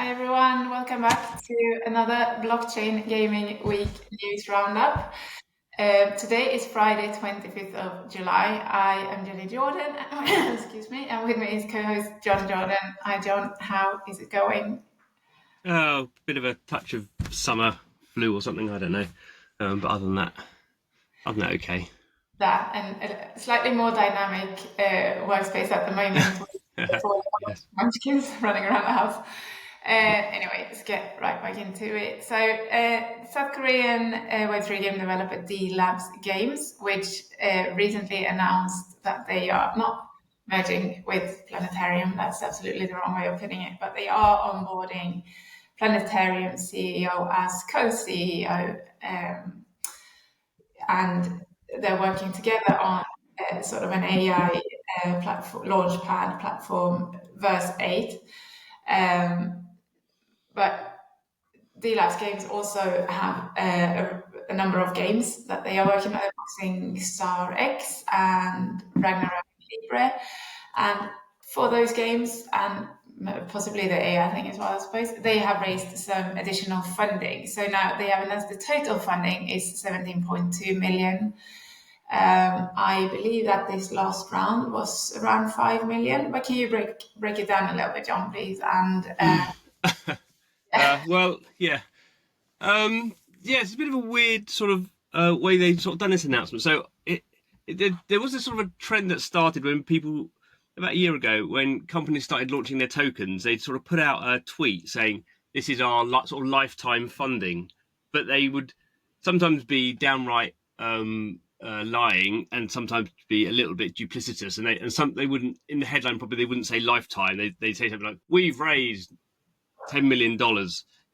Hi everyone, welcome back to another Blockchain Gaming Week News Roundup. Today is Friday, 25th of July. I am Jenny Jordan, excuse me, and with me is co-host John Jordan. Hi John, how is it going? Oh, bit of a touch of summer flu or something. I don't know, but other than that, okay. That and a slightly more dynamic workspace at the moment with all the Yes. munchkins running around the house. Anyway, let's get right back into it. So, South Korean Web3 game developer Delabs Games, which recently announced that they are not merging with Planetarium. That's absolutely the wrong way of putting it, but they are onboarding Planetarium CEO as co-CEO. And they're working together on sort of an AI platform, launchpad platform, verse 8. But Delabs Games also have a number of games that they are working on, Boxing Star X and Ragnarok Libre. And for those games, and possibly the AI thing as well, I suppose, they have raised some additional funding. So now they have announced the total funding is 17.2 million. I believe that this last round was around 5 million. But can you break it down a little bit, John, please? And Well, yeah, yeah. It's a bit of a weird sort of way they sort of done this announcement. So there was a sort of a trend that started when people about a year ago when companies started launching their tokens. They'd sort of put out a tweet saying this is our sort of lifetime funding, but they would sometimes be downright lying and sometimes be a little bit duplicitous. And they wouldn't in the headline probably they wouldn't say lifetime. They'd say something like we've raised $10 million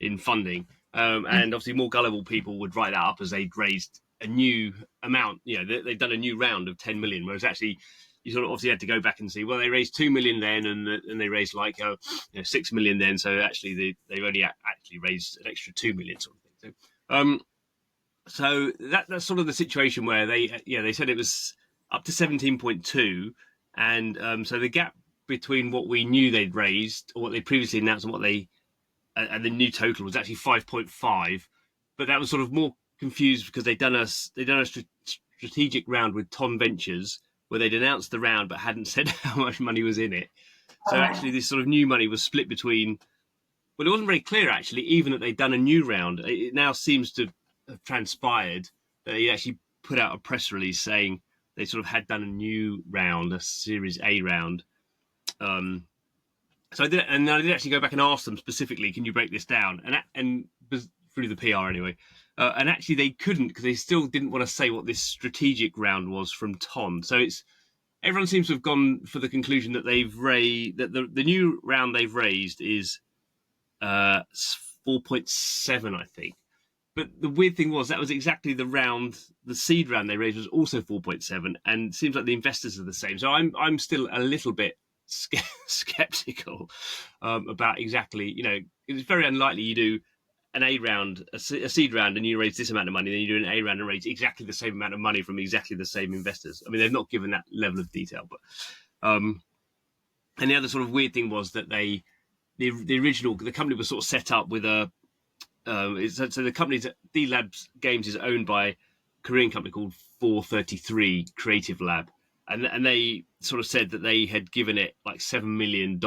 in funding, and obviously more gullible people would write that up as they'd raised a new amount. They've done a new round of 10 million, whereas actually you sort of obviously had to go back and see. Well, they raised 2 million then, and they raised like 6 million then. So actually, they've only actually raised an extra 2 million, sort of thing. So that's sort of the situation where they said it was up to 17.2, and so the gap between what we knew they'd raised or what they previously announced and what they and the new total was actually 5.5, but that was sort of more confused because they'd done a strategic round with Ton Ventures where they'd announced the round but hadn't said how much money was in it. So actually, this sort of new money was split between. Well, it wasn't very clear actually, even that they'd done a new round. It now seems to have transpired that they actually put out a press release saying they sort of had done a new round, a Series A round. So I did, and I did actually go back and ask them specifically, can you break this down? And through the PR anyway. And actually, they couldn't because they still didn't want to say what this strategic round was from Ton. So everyone seems to have gone for the conclusion that the new round they've raised is 4.7, I think. But the weird thing was that was exactly the seed round they raised was also 4.7, and it seems like the investors are the same. So I'm still a little bit skeptical about exactly. It's very unlikely you do an A round, a seed round, and you raise this amount of money, then you do an A round and raise exactly the same amount of money from exactly the same investors. I mean, they've not given that level of detail, but and the other sort of weird thing was that the company was sort of set up with a so the company's Delabs Games is owned by a Korean company called 433 Creative Lab, and they sort of said that they had given it like $7 million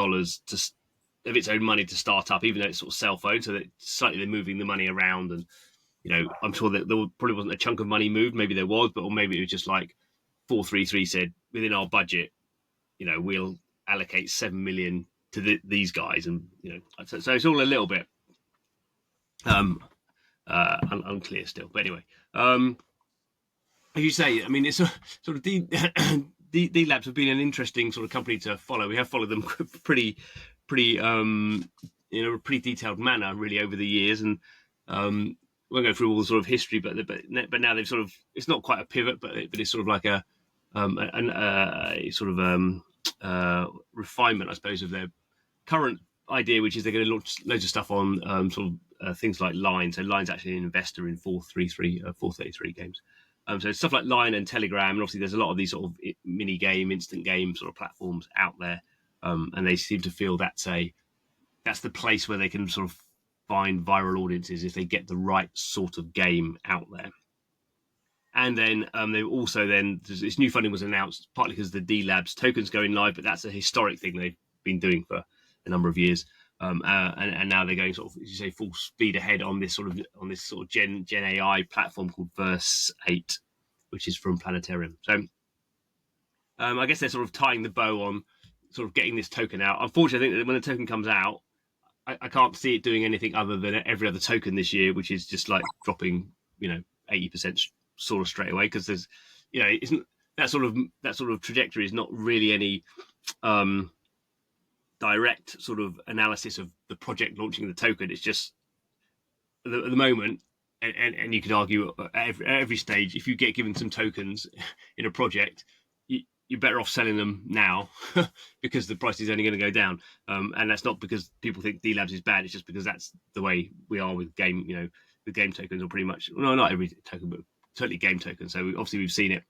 of its own money to start up, even though it's sort of self-owned. So that slightly they're moving the money around, and I'm sure that there probably wasn't a chunk of money moved. Maybe there was, or maybe it was just like 433 said within our budget, we'll allocate 7 million to these guys, and so it's all a little bit unclear still. But anyway, as you say, I mean, it's sort of D Labs have been an interesting sort of company to follow. We have followed them pretty in a pretty detailed manner, really, over the years, and won't go through all the sort of history, but now they've sort of, it's not quite a pivot, but it's sort of like a sort of refinement, I suppose, of their current idea, which is they're going to launch loads of stuff on sort of things like Line. So Line's actually an investor in 433 games. So stuff like Line and Telegram, and obviously there's a lot of these sort of mini game, instant game sort of platforms out there, and they seem to feel that's that's the place where they can sort of find viral audiences if they get the right sort of game out there. And then they also then this new funding was announced partly because the Delabs tokens going live, but that's a historic thing they've been doing for a number of years. And now they're going sort of, as you say, full speed ahead on this sort of Gen AI platform called Verse 8, which is from Planetarium. So I guess they're sort of tying the bow on sort of getting this token out. Unfortunately, I think that when the token comes out, I can't see it doing anything other than every other token this year, which is just like dropping, 80% sort of straight away, because there's, isn't that sort of trajectory is not really any direct sort of analysis of the project launching the token. It's just at the moment, and you could argue at every stage, if you get given some tokens in a project, you're better off selling them now because the price is only going to go down. And that's not because people think Delabs is bad. It's just because that's the way we are with game, with game tokens, or pretty much, no, not every token, but totally game tokens. So we've seen it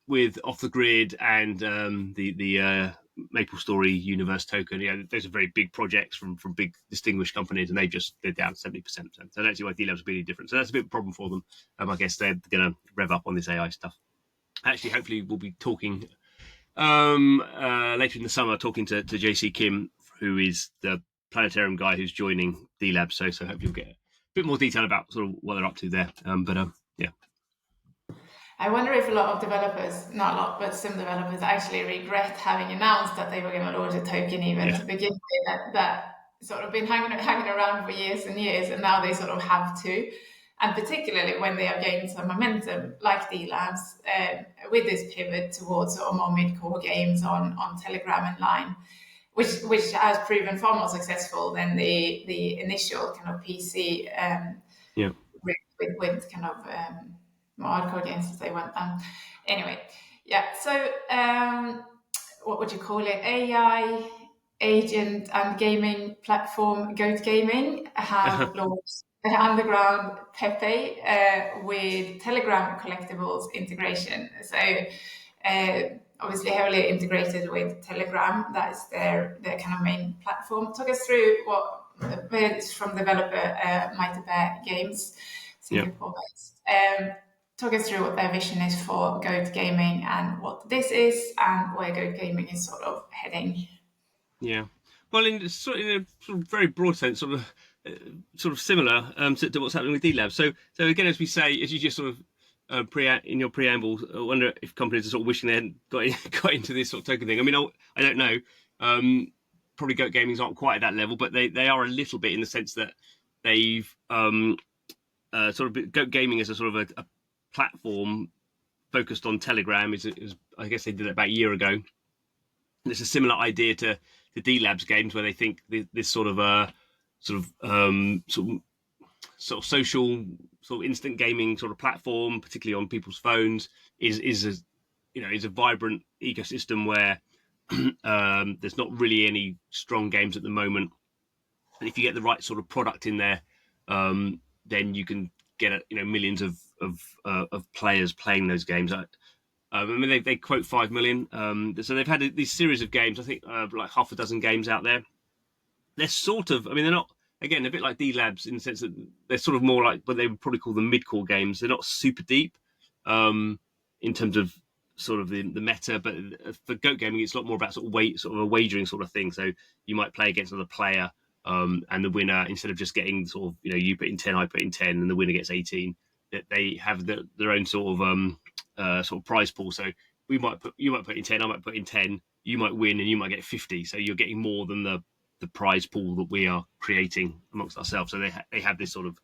with Off the Grid and the Maple Story Universe token. Those are very big projects from big distinguished companies, and they're down 70%. So I don't see why Delabs would be any different. So that's a bit of a problem for them. I guess they're going to rev up on this AI stuff. Actually, hopefully we'll be talking later in the summer, talking to JC Kim, who is the Planetarium guy who's joining Delabs. So hopefully we'll get a bit more detail about sort of what they're up to there. Yeah. I wonder if a lot of developers, not a lot, but some developers actually regret having announced that they were going to launch a token even to begin with, that sort of been hanging around for years and years, and now they sort of have to. And particularly when they are gaining some momentum, like Delabs, with this pivot towards sort of more mid-core games on Telegram and Line, which has proven far more successful than the initial kind of PC with kind of more hardcore games as they went on. Anyway, yeah. So what would you call it? AI agent and gaming platform Goat Gaming have launched Underground Pepe with Telegram collectibles integration. So obviously heavily integrated with Telegram. That is their kind of main platform. Talk us through what it's from developer Mighty Bear Games, Singapore based. Talk us through what their vision is for Goat Gaming and what this is and where Goat Gaming is sort of heading. Yeah. Well, in a sort of very broad sense, sort of similar to what's happening with Delabs. So again, as we say, as you just sort of in your preamble, I wonder if companies are sort of wishing they hadn't got into this sort of token thing. I mean, I don't know. Probably Goat Gaming's aren't quite at that level, but they are a little bit in the sense that they've sort of Goat Gaming as a sort of a platform focused on Telegram. Is I guess they did it about a year ago. And it's a similar idea to Delabs Games, where they think this sort of social sort of instant gaming sort of platform, particularly on people's phones, is a vibrant ecosystem where there's not really any strong games at the moment. And if you get the right sort of product in there, then you can get millions of players playing those games. I mean, they quote 5 million. So they've had this series of games. I think like half a dozen games out there. They're sort of, I mean, they're not, again, a bit like Delabs in the sense that they're sort of more like what they would probably call the mid-core games. They're not super deep in terms of sort of the meta, but for Goat Gaming, it's a lot more about sort of a wagering sort of thing. So you might play against another player, and the winner, instead of just getting sort of, you put in 10, I put in 10, and the winner gets 18, that they have their own sort of prize pool. So you might put in 10, I might put in 10, you might win, and you might get 50. So you're getting more than the prize pool that we are creating amongst ourselves. So they have this sort of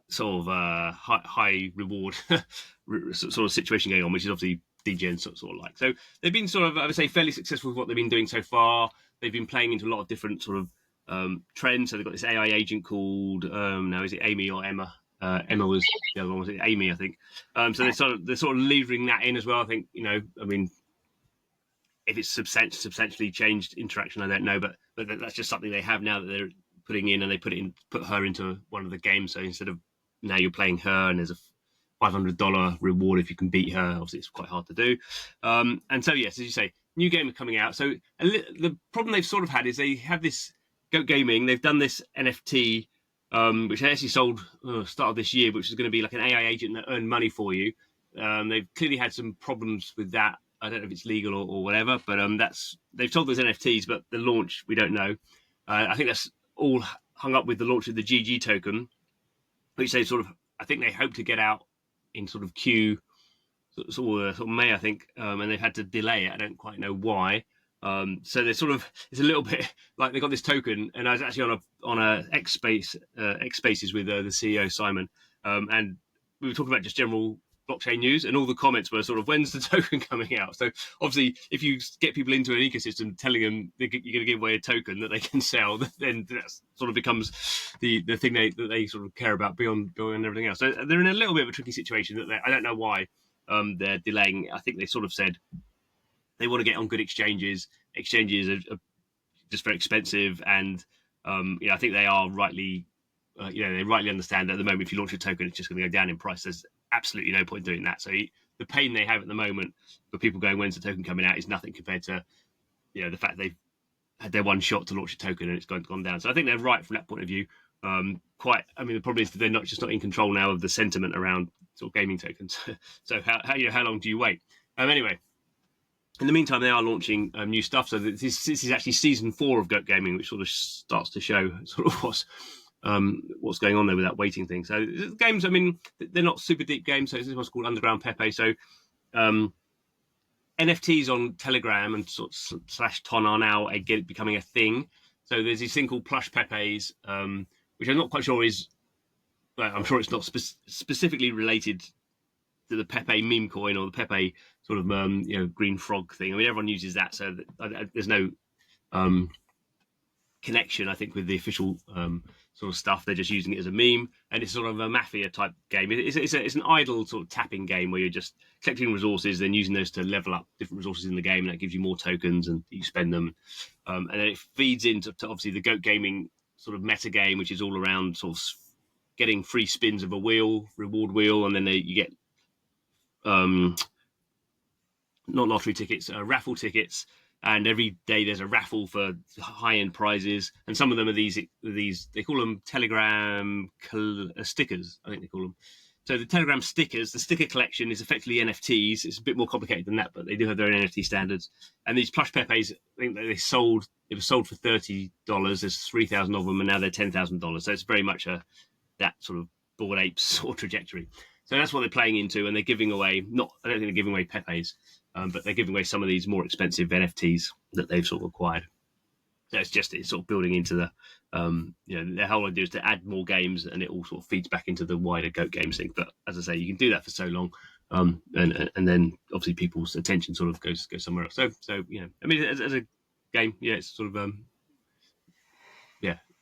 high reward sort of situation going on, which is obviously DGen sort of like. So they've been sort of, I would say, fairly successful with what they've been doing so far. They've been playing into a lot of different sort of trends. So they've got this AI agent called now is it Amy or Emma? Emma was the other one. Was it Amy? I think. So they're sort of levering that in as well. I think I mean, if it's substantially changed interaction, I don't know, but that's just something they have now that they're putting in, and they put her into one of the games. So instead of now you're playing her, and there's $500 reward if you can beat her. Obviously, it's quite hard to do. And so, yes, as you say, new game coming out. So the problem they've sort of had is they have this Goat Gaming. They've done this NFT, which they actually sold start of this year, which is going to be like an AI agent that earned money for you. They've clearly had some problems with that. I don't know if it's legal or whatever, but they've sold those NFTs, but the launch we don't know. I think that's all hung up with the launch of the GG token, which they I think they hope to get out in sort of sort of May, I think, and they've had to delay it. I don't quite know why. So they're it's a little bit like they got this token, and I was actually on a X Spaces with the CEO Simon, and we were talking about just general blockchain news, and all the comments were when's the token coming out? So obviously, if you get people into an ecosystem telling them you're going to give away a token that they can sell, then that becomes the thing that they care about beyond everything else. So they're in a little bit of a tricky situation that I don't know why they're delaying. I think they said they want to get on good exchanges. Exchanges are just very expensive, and I think they are rightly. They rightly understand that at the moment, if you launch a token, it's just going to go down in price. There's absolutely no point doing that. So the pain they have at the moment for people going, when's the token coming out, is nothing compared to the fact they've had their one shot to launch a token and it's gone down. So I think they're right from that point of view. The problem is that they're not in control now of the sentiment around gaming tokens. So how long do you wait? Anyway, in the meantime, they are launching new stuff. So this is actually season 4 of Goat Gaming, which starts to show what's going on there with that waiting thing. So the games, they're not super deep games. So this one's called Underground Pepe. So NFTs on Telegram and /Ton are now becoming a thing. So there's this thing called Plush Pepes, which I'm not quite sure is. Well, I'm sure it's not specifically related to the Pepe meme coin or the Pepe green frog thing. Everyone uses that, so there's no connection, I think, with the official stuff. They're just using it as a meme, and it's a mafia type game. It's an idle tapping game where you're just collecting resources, then using those to level up different resources in the game, and that gives you more tokens, and you spend them, and then it feeds into obviously the Goat Gaming meta game, which is all around getting free spins of a reward wheel, and then you get not lottery tickets, raffle tickets, and every day there's a raffle for high-end prizes, and some of them are these they call them Telegram stickers, I think they call them. So the Telegram stickers, the sticker collection is effectively NFTs. It's a bit more complicated than that, but they do have their own NFT standards. And these Plush Pepes, I think it was sold for $30. There's 3,000 of them, and now they're $10,000. So it's very much that Bored Apes trajectory. So that's what they're playing into, and they're giving away, I don't think they're giving away Pepes, but they're giving away some of these more expensive NFTs that they've acquired. So it's building into the, their whole idea is to add more games, and it all feeds back into the wider Goat Games thing. But as I say, you can do that for so long, and then obviously people's attention goes somewhere else. So as a game, it's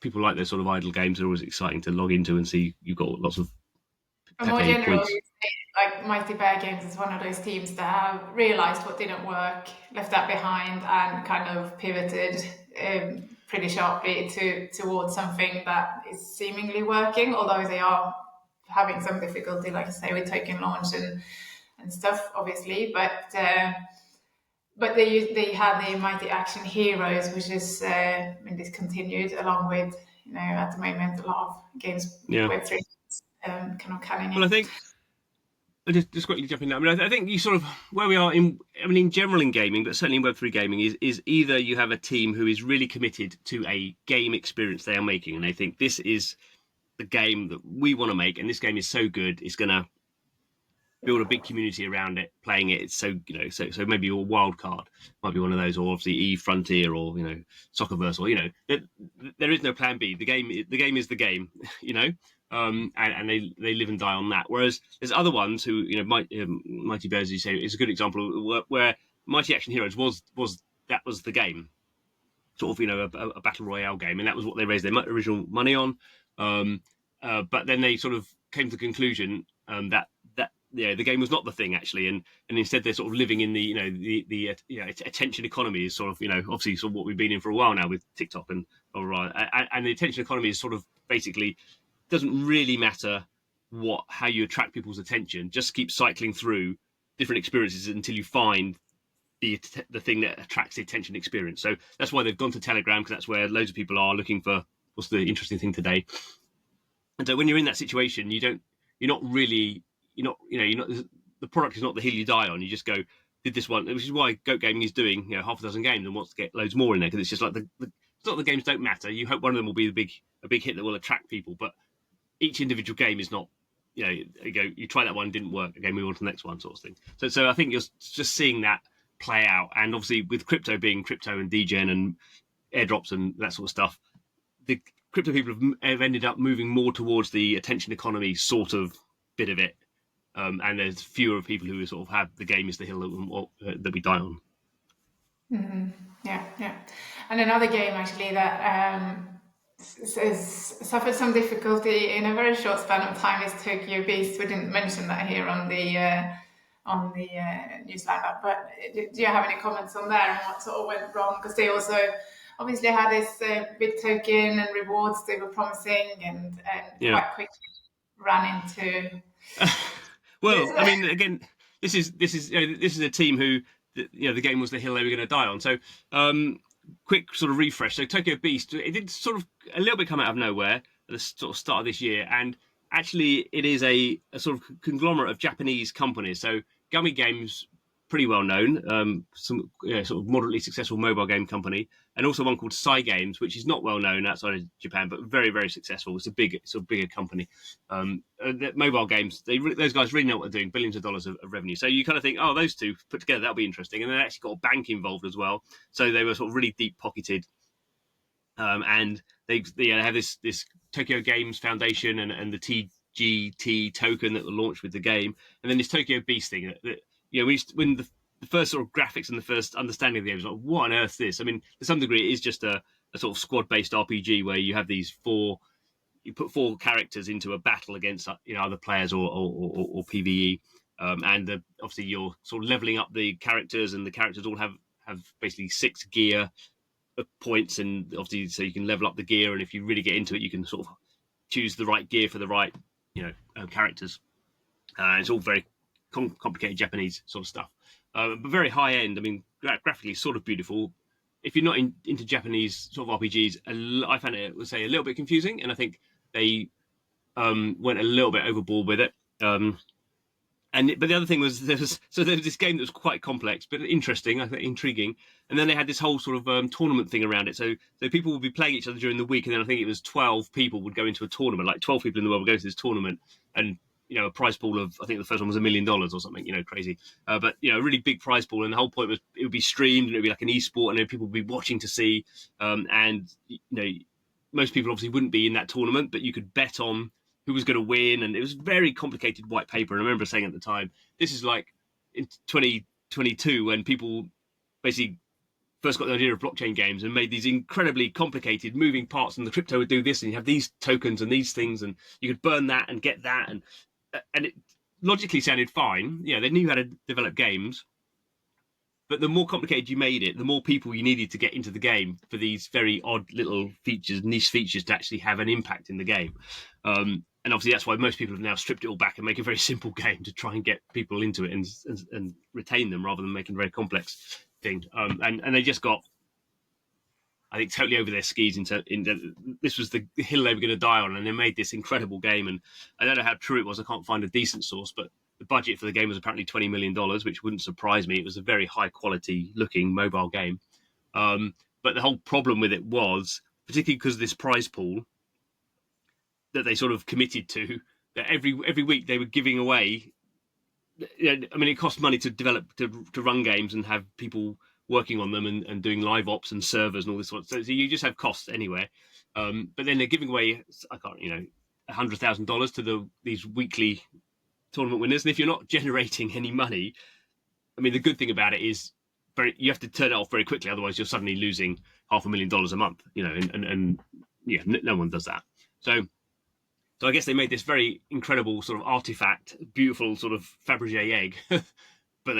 people like those idle games. Are always exciting to log into and see you've got lots of But more generally, points. like Mighty Bear Games is one of those teams that have realised what didn't work, left that behind, and kind of pivoted pretty sharply towards something that is seemingly working, although they are having some difficulty, like I say, with token launch and stuff, obviously. But they had the Mighty Action Heroes, which is discontinued, along with at the moment a lot of games Web3 kind of coming in. Well, I think just quickly jumping down. I think you where we are in general in gaming, but certainly in Web3 gaming, is either you have a team who is really committed to a game experience they are making, and they think this is the game that we want to make, and this game is so good, it's going to build a big community around it, playing it. It's so maybe your wild card might be one of those, or obviously Eve Frontier, or Soccerverse, or there is no plan B. The game is the game, and they live and die on that. Whereas there's other ones who Mighty Bears, as you say, is a good example where Mighty Action Heroes was the game, a battle royale game, and that was what they raised their original money on. But then they came to the conclusion that the game was not the thing actually, and instead they're living in the attention economy is obviously what we've been in for a while now with TikTok and the attention economy is basically doesn't really matter how you attract people's attention. Just keep cycling through different experiences until you find the thing that attracts the attention experience. So that's why they've gone to Telegram, because that's where loads of people are looking for what's the interesting thing today. And so when you're in that situation, you're not, the product is not the hill you die on. You just go, did this one, which is why Goat Gaming is doing half a dozen games and wants to get loads more in there, because it's just like it's not the games don't matter. You hope one of them will be a big hit that will attract people, but each individual game is not. You try that one, didn't work. Okay, move on to the next one, sort of thing. So I think you're just seeing that play out, and obviously with crypto being crypto and degen and airdrops and that sort of stuff, the crypto people have ended up moving more towards the attention economy sort of bit of it, and there's fewer people who sort of have the game is the hill that we die on. Mm-hmm. Yeah. And another game actually that suffered some difficulty in a very short span of time is Tokyo Beast. We didn't mention that here on the news lineup, but do you have any comments on that and what sort of went wrong? Because they also obviously had this big token and rewards they were promising, and quite quickly ran into. Well, I mean, again, this is a team who the game was the hill they were going to die on. So quick sort of refresh. So Tokyo Beast, it did sort of a little bit come out of nowhere at the sort of start of this year, and actually it is a sort of conglomerate of Japanese companies. So Gummy Games, pretty well known, some sort of moderately successful mobile game company, and also one called Psy Games, which is not well known outside of Japan, but very, very successful. It's a bigger company. Mobile games, those guys really know what they're doing, billions of dollars of revenue. So you kind of think, oh, those two put together, that'll be interesting. And they actually got a bank involved as well. So they were sort of really deep pocketed. And they have this Tokyo Games Foundation and the TGT token that were launched with the game, and then this Tokyo Beast thing that when the first sort of graphics and the first understanding of the game was like, what on earth is this? I mean, to some degree, it is just a sort of squad-based RPG where you have you put four characters into a battle against other players or PvE, and obviously you're sort of leveling up the characters, and the characters all have basically 6 gear points, and obviously so you can level up the gear, and if you really get into it, you can sort of choose the right gear for the right characters. It's all very complicated Japanese sort of stuff, but very high end. I mean, graphically sort of beautiful. If you're not into Japanese sort of RPGs, I found it, would say, a little bit confusing, and I think they went a little bit overboard with it. But the other thing was there was this game that was quite complex but interesting, I think intriguing, and then they had this whole sort of tournament thing around it. So people would be playing each other during the week, and then I think it was 12 people would go into a tournament, like 12 people in the world would go to this tournament, and a prize pool of, I think the first one was $1 million or something, crazy. But a really big prize pool, and the whole point was it would be streamed, and it would be like an esport, and then people would be watching to see. And most people obviously wouldn't be in that tournament, but you could bet on who was going to win, and it was very complicated white paper. And I remember saying at the time, this is like in 2022 when people basically first got the idea of blockchain games and made these incredibly complicated moving parts, and the crypto would do this, and you have these tokens and these things, and you could burn that and get that, and it logically sounded fine. They knew how to develop games, but the more complicated you made it, the more people you needed to get into the game for these very odd little features, niche features, to actually have an impact in the game. And obviously that's why most people have now stripped it all back and make a very simple game to try and get people into it and retain them, rather than making a very complex thing. And they just got, I think, totally over their skis this was the hill they were going to die on, and they made this incredible game. And I don't know how true it was. I can't find a decent source, but the budget for the game was apparently $20 million, which wouldn't surprise me. It was a very high quality looking mobile game. But the whole problem with it was, particularly because of this prize pool that they sort of committed to, that every week they were giving away. I mean, it costs money to develop, to run games and have people working on them and doing live ops and servers and all this sort of stuff. So you just have costs anyway. But then they're giving away, $100,000 to these weekly tournament winners. And if you're not generating any money, I mean, the good thing about it is you have to turn it off very quickly. Otherwise you're suddenly losing $500,000 a month, and no one does that. So I guess they made this very incredible sort of artifact, beautiful sort of Fabergé egg, but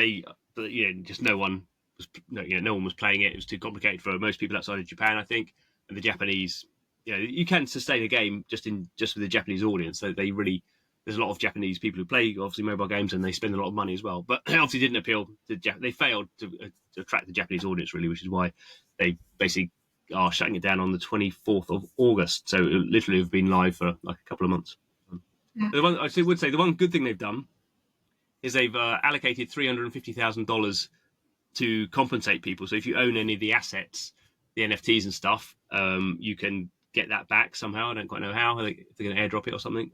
just no one was playing it. It was too complicated for most people outside of Japan, I think. And the Japanese, you can sustain a game just with the Japanese audience. So they really there's a lot of Japanese people who play obviously mobile games, and they spend a lot of money as well. But it obviously didn't appeal to they failed to attract the Japanese audience really, which is why they basically are shutting it down on the 24th of August. So it literally have been live for like a couple of months. The one I would say the one good thing they've done is they've allocated $350,000 to compensate people. So if you own any of the assets, the NFTs and stuff, you can get that back somehow. I don't quite know how. If they're going to airdrop it or something.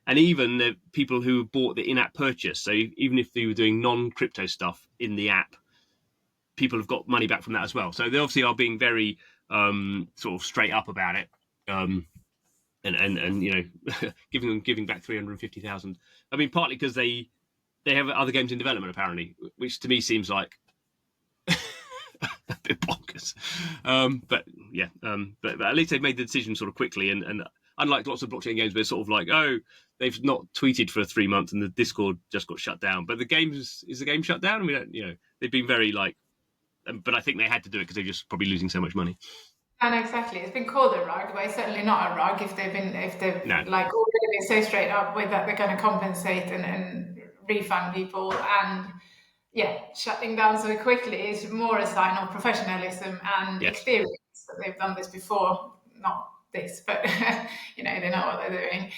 And even the people who bought the in-app purchase. So even if they were doing non-crypto stuff in the app, people have got money back from that as well. So they obviously are being very sort of straight up about it. And you know, giving back 350,000. I mean, partly because they have other games in development apparently, which to me seems like a bit bonkers. But yeah, but at least they've made the decision sort of quickly. And unlike lots of blockchain games, where it's sort of like, oh, they've not tweeted for 3 months and the Discord just got shut down. But the game is the game shut down? I mean, you know, they've been very like, but I think they had to do it because they're just probably losing so much money. And exactly, it's been called a rug, but it's certainly not a rug if they've No. like already been so straight up with that they're going to compensate and refund people, and yeah, shutting down so quickly is more a sign of professionalism and Yes. experience that they've done this before. Not this, but you know, they know what they're doing.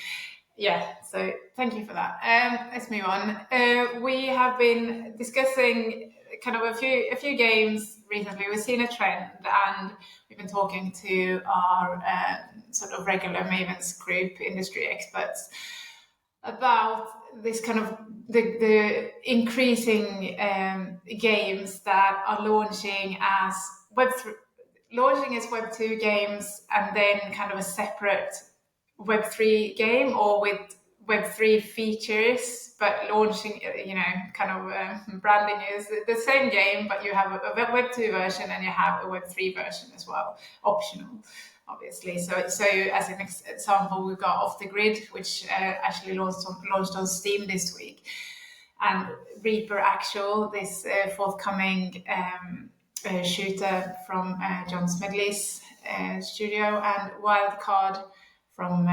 Yeah, so thank you for that. Let's move on. We have been discussing kind of a few games recently. We've seen a trend, and we've been talking to our sort of regular Mavens group industry experts about this kind of the increasing games that are launching as Web 2 games, and then kind of a separate Web 3 game, or with Web 3 features, but launching, you know, kind of branding is the same game, but you have a Web 2 version and you have a Web 3 version as well, optional, obviously. So as an example, we've got Off the Grid, which actually launched on Steam this week, and Reaper Actual, this forthcoming shooter from John Smedley's studio, and Wildcard from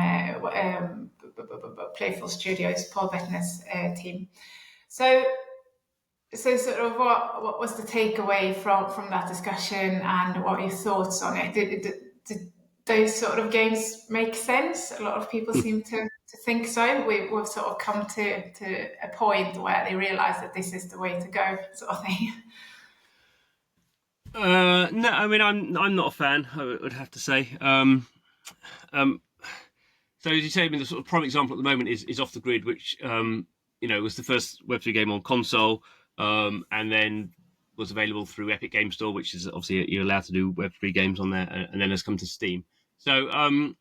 Playful Studios, Paul Bettner's team. So sort of what was the takeaway from that discussion, and what are your thoughts on it? Did those sort of games make sense? A lot of people seem to think so. We've sort of come to a point where they realise that this is the way to go, sort of thing. No, I mean I'm not a fan, I would have to say. So as you say, I mean the sort of prime example at the moment is Off the Grid, which you know, was the first Web3 game on console, and then was available through Epic Game Store, which is obviously you're allowed to do Web3 games on there, and then has come to Steam. So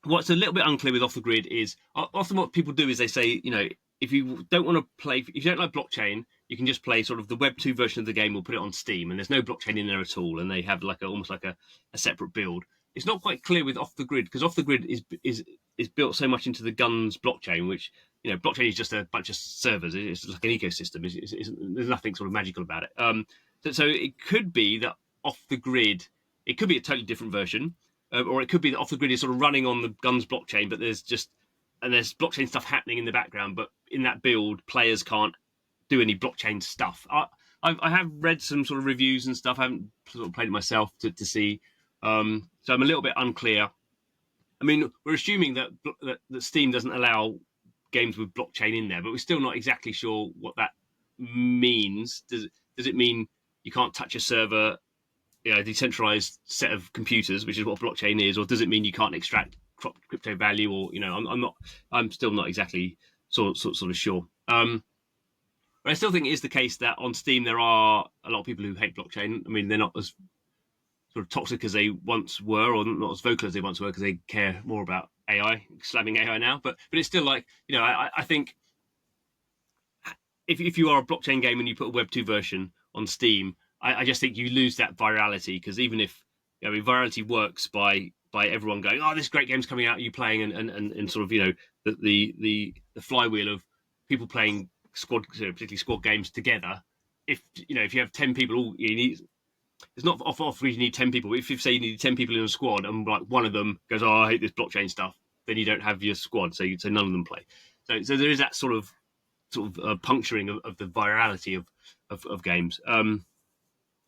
what's a little bit unclear with Off the Grid is often what people do is they say, you know, if you don't want to play, if you don't like blockchain, you can just play sort of the Web 2 version of the game. We'll put it on Steam, and there's no blockchain in there at all, and they have like almost like a separate build. It's not quite clear with Off the Grid, because Off the Grid is built so much into the Guns blockchain, which, you know, blockchain is just a bunch of servers. It's like an ecosystem. There's nothing sort of magical about it. So it could be that Off the Grid, it could be a totally different version, or it could be that Off the Grid is sort of running on the Guns blockchain, but there's blockchain stuff happening in the background. But in that build, players can't do any blockchain stuff. I have read some sort of reviews and stuff. I haven't sort of played it myself to see. So I'm a little bit unclear. I mean, we're assuming that Steam doesn't allow games with blockchain in there, but we're still not exactly sure what that means. Does it mean you can't touch a server, you know, a decentralized set of computers, which is what blockchain is, or does it mean you can't extract crypto value? Or, you know, I'm still not exactly sort of sure. But I still think it is the case that on Steam there are a lot of people who hate blockchain. I mean, they're not as sort of toxic as they once were, or not as vocal as they once were, because they care more about AI, slamming AI now. But it's still like, you know, I think if you are a blockchain game and you put a Web 2 version on Steam, I just think you lose that virality, because even if, I mean, virality works by everyone going, oh, this great game's coming out, you playing, and sort of, you know, the flywheel of people playing particularly squad games together. If you know, if you have 10 people, all you need, it's not off you need 10 people. If you say you need 10 people in a squad, and like one of them goes, oh, I hate this blockchain stuff, then you don't have your squad, so none of them play. So there is that sort of puncturing of the virality of games.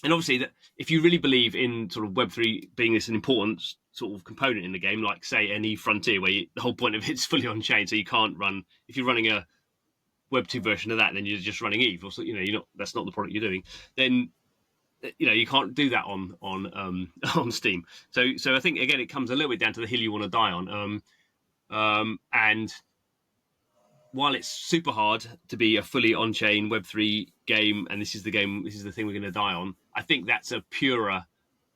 And obviously, that if you really believe in sort of Web3 being this an important sort of component in the game, like say any Frontier, where the whole point of it's fully on chain, so you can't run if you're running a Web2 version of that, then you're just running Eve, or so, you're not. That's not the product you're doing. Then you can't do that on on Steam. So I think again it comes a little bit down to the hill you want to die on. And while it's super hard to be a fully on-chain Web3 game, and this is the thing we're going to die on, I think that's a purer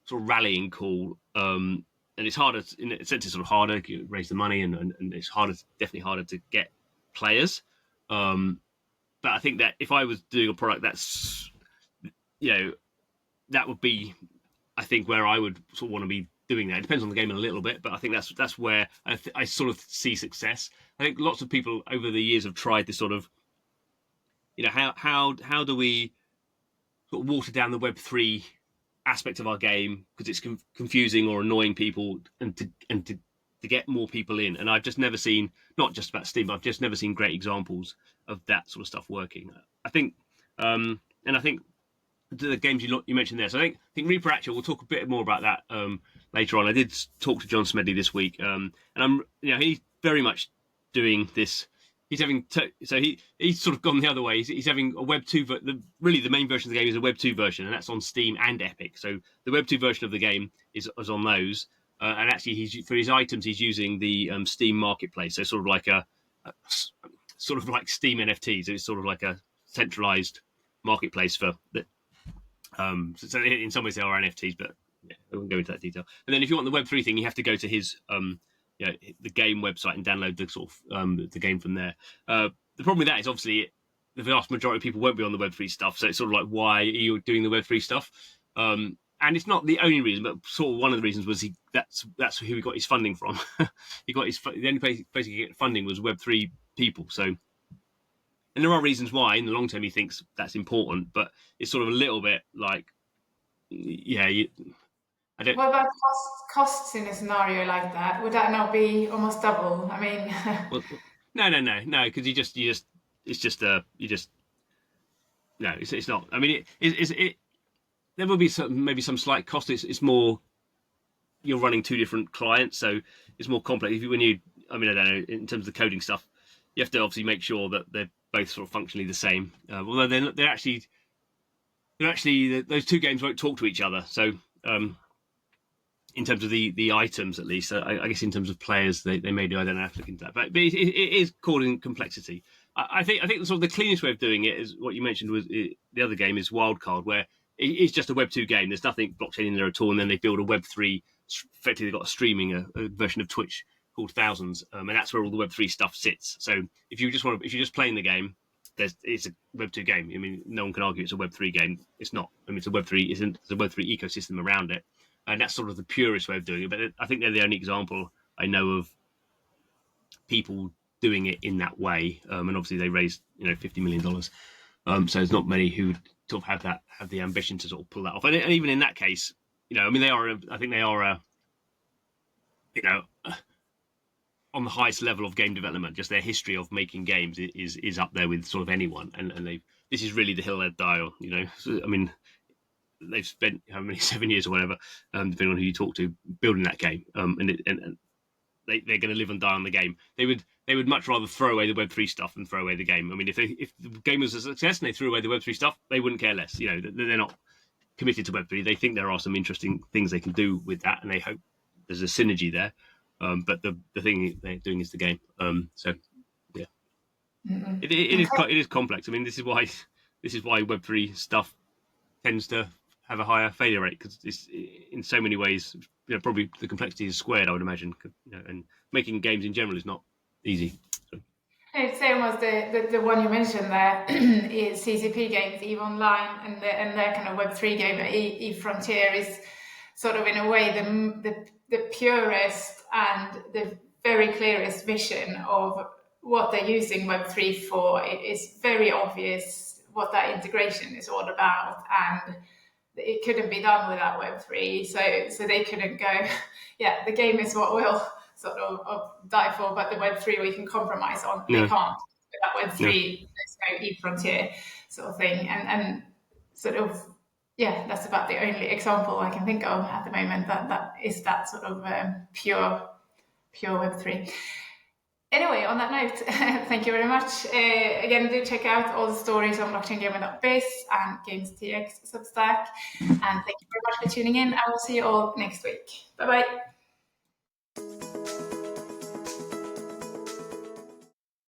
sort of rallying call. And it's harder, in a sense, it's sort of harder to raise the money, and it's definitely harder to get players. But I think that if I was doing a product that's, that would be, I think, where I would sort of want to be doing that. It depends on the game a little bit, but I think that's where I sort of see success. I think lots of people over the years have tried this sort of, how do we sort of water down the Web3 aspect of our game because it's confusing or annoying people, and to get more people in. And I've just never seen, not just about Steam, but I've just never seen great examples of that sort of stuff working. I think, and I think the games you mentioned there. So I think Reaper Actual. We'll talk a bit more about that later on. I did talk to John Smedley this week, and he's very much doing this. He's having he's sort of gone the other way. He's having a Web 2. Really, the main version of the game is a Web 2 version, and that's on Steam and Epic. So the Web 2 version of the game is on those, and actually for his items he's using the Steam Marketplace. So sort of like sort of like Steam NFTs. It's sort of like a centralized marketplace for the. So in some ways they are NFTs, but I won't go into that detail. And then if you want the Web3 thing, you have to go to his the game website and download the sort of the game from there. The problem with that is obviously the vast majority of people won't be on the Web3 stuff, so it's sort of like, why are you doing the Web3 stuff? And it's not the only reason, but sort of one of the reasons was that's who he got his funding from. The only place he get funding was Web3 people. So. And there are reasons why in the long term he thinks that's important, but it's sort of a little bit like, I don't. What about costs in a scenario like that? Would that not be almost double? I mean, Well, no, because it's not. I mean, there will be maybe some slight cost. It's more you're running two different clients, so it's more complex. I don't know, in terms of the coding stuff, you have to obviously make sure that they're both sort of functionally the same. Although they're actually those two games won't talk to each other. So in terms of the items, at least, I guess in terms of players, they may do. I don't have to look into that, but it is causing complexity. I think sort of the cleanest way of doing it is what you mentioned was the other game is Wildcard, where it is just a Web 2 game. There's nothing blockchain in there at all, and then they build a Web 3. Effectively, they've got a version of Twitch called Thousands, and that's where all the Web 3 stuff sits. So if you're just playing the game, it's a Web 2 game. I mean, no one can argue it's a Web 3 game. It's not. I mean, it's a Web 3. It's a Web 3 ecosystem around it, and that's sort of the purest way of doing it. But I think they're the only example I know of people doing it in that way. And obviously, they raised $50 million. So there's not many who sort of have the ambition to sort of pull that off. And even in that case, I mean, I think they are on the highest level of game development. Just their history of making games is up there with sort of anyone, and this is really the hill they'd die on. So, I mean, they've spent how many 7 years or whatever, depending on who you talk to, building that game, and they're going to live and die on the game. They would much rather throw away the Web3 stuff than throw away the game. I mean, if the game was a success and they threw away the Web3 stuff, they wouldn't care less. They're not committed to Web3. They think there are some interesting things they can do with that, and they hope there's a synergy there. But the thing they're doing is the game. So yeah, it is complex. I mean, this is why Web3 stuff tends to have a higher failure rate, because it's in so many ways, probably the complexity is squared, I would imagine. And making games in general is not easy. So. I'd say almost the one you mentioned there is CCP games, EVE Online, and their kind of Web3 game, EVE Frontier, is sort of in a way the purest and the very clearest vision of what they're using Web3 for. It is very obvious what that integration is all about, and it couldn't be done without Web3. So they couldn't go, yeah, the game is what will sort of die for, but the Web3 we can compromise on. No. They can't. Without Web3, No. there's no e-frontier sort of thing. And sort of, yeah, that's about the only example I can think of at the moment that is that sort of pure Web3. Anyway, on that note, thank you very much. Again, do check out all the stories on blockchaingaming.biz and GamesTX Substack. And thank you very much for tuning in. I will see you all next week. Bye-bye.